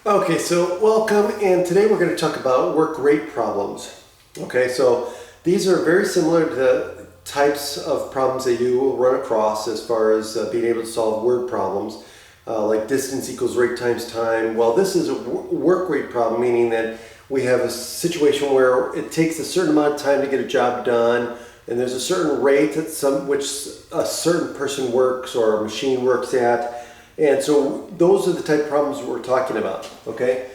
Okay, so welcome, and today we're going to talk about work rate problems. Okay, so these are very similar to the types of problems that you will run across as far as being able to solve word problems, like distance equals rate times time. Well, this is a work rate problem, meaning that we have a situation where it takes a certain amount of time to get a job done, and there's a certain rate at which a certain person works or a machine works at. And so those are the type of problems we're talking about, okay?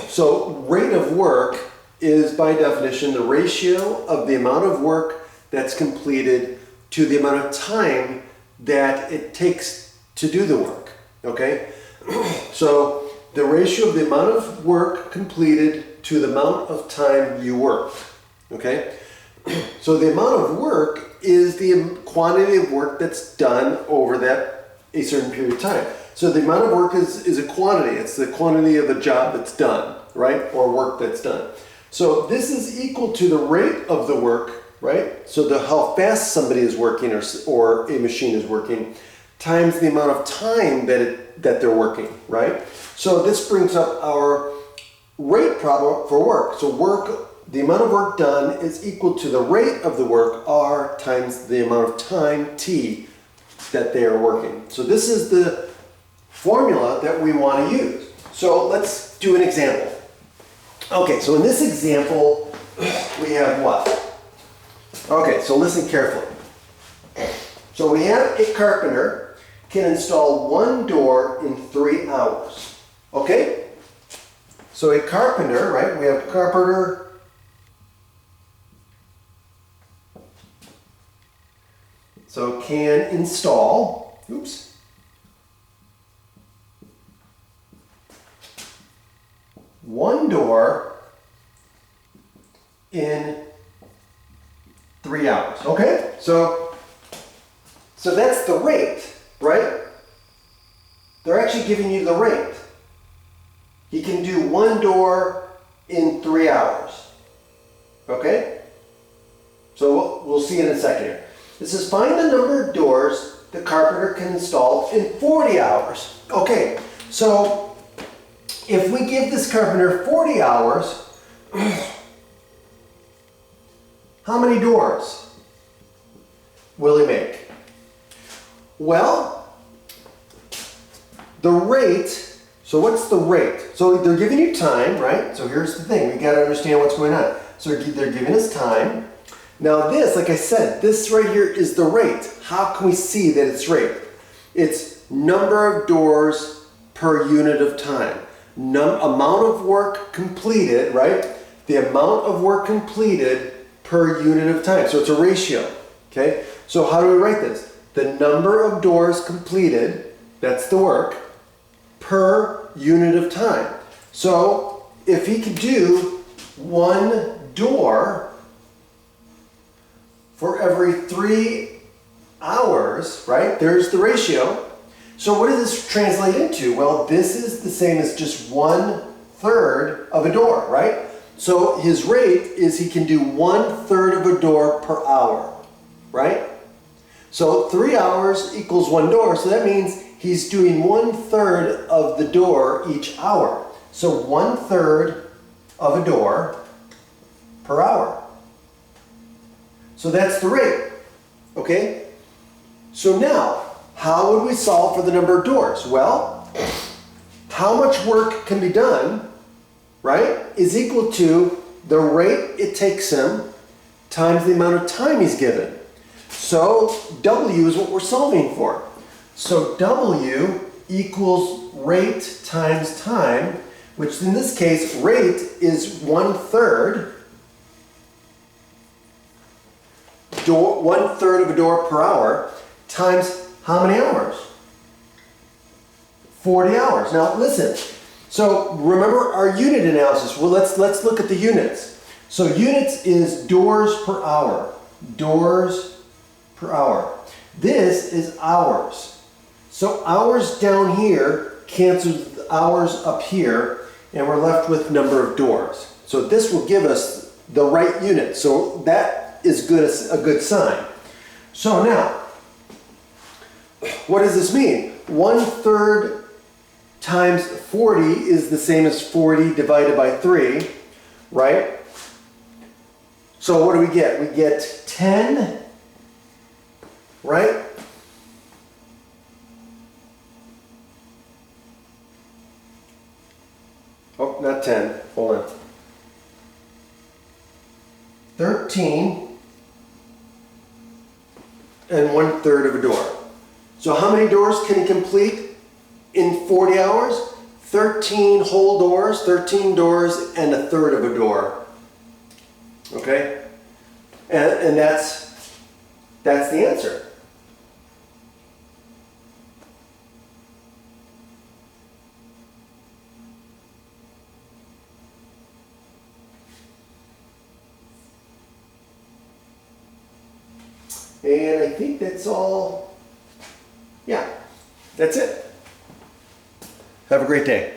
So rate of work is by definition the ratio of the amount of work that's completed to the amount of time that it takes to do the work, okay? So the ratio of the amount of work completed to the amount of time you work, okay? So the amount of work is the quantity of work that's done over a certain period of time. So the amount of work is a quantity. It's the quantity of a job that's done, right? Or work that's done. So this is equal to the rate of the work, right? So how fast somebody is working or a machine is working times the amount of time that they're working, right? So this brings up our rate problem for work. So the amount of work done is equal to the rate of the work, R, times the amount of time, T, that they are working. So this is the formula that we want to use. So let's do an example. Okay, so in this example, we have what? Okay, so listen carefully. So we have a carpenter can install one door in 3 hours. Okay? So a carpenter, right? We have carpenter. So can install, one door in 3 hours. Okay? So that's the rate, right? They're actually giving you the rate. He can do one door in 3 hours. Okay? So we'll see in a second here. It says find the number of doors the carpenter can install in 40 hours. Okay, so if we give this carpenter 40 hours, how many doors will he make? Well, the rate, so what's the rate? So they're giving you time, right? So here's the thing, we got to understand what's going on. So they're giving us time. Now this, like I said, this right here is the rate. How can we see that it's rate? It's number of doors per unit of time. Amount of work completed, right? The amount of work completed per unit of time. So it's a ratio, okay? So how do we write this? The number of doors completed, that's the work, per unit of time. So if he could do one door for every 3 hours, right? There's the ratio. So what does this translate into? Well, this is the same as just 1/3 of a door, right? So his rate is he can do 1/3 of a door per hour, right? So 3 hours equals 1 door. So that means he's doing 1/3 of the door each hour. So 1/3 of a door per hour. So that's the rate, okay? So now, how would we solve for the number of doors? Well, how much work can be done, right, is equal to the rate it takes him times the amount of time he's given. So W is what we're solving for. So W equals rate times time, which in this case, rate is 1/3. 1/3 of a door per hour times how many hours? 40 hours. Now listen, so remember our unit analysis. Well, let's look at the units. So units is doors per hour. Doors per hour. This is hours. So hours down here cancels the hours up here, and we're left with number of doors. So this will give us the right unit. So that is a good sign. So now, what does this mean? 1/3 times 40 is the same as 40 divided by 3, right? So what do we get? We get 10, right? Oh, not 10. Hold on. 13 and 1/3 of a door. So how many doors can he complete in 40 hours? 13 whole doors, 13 doors and 1/3 of a door. Okay? And that's the answer. And I think that's all. Yeah, that's it. Have a great day.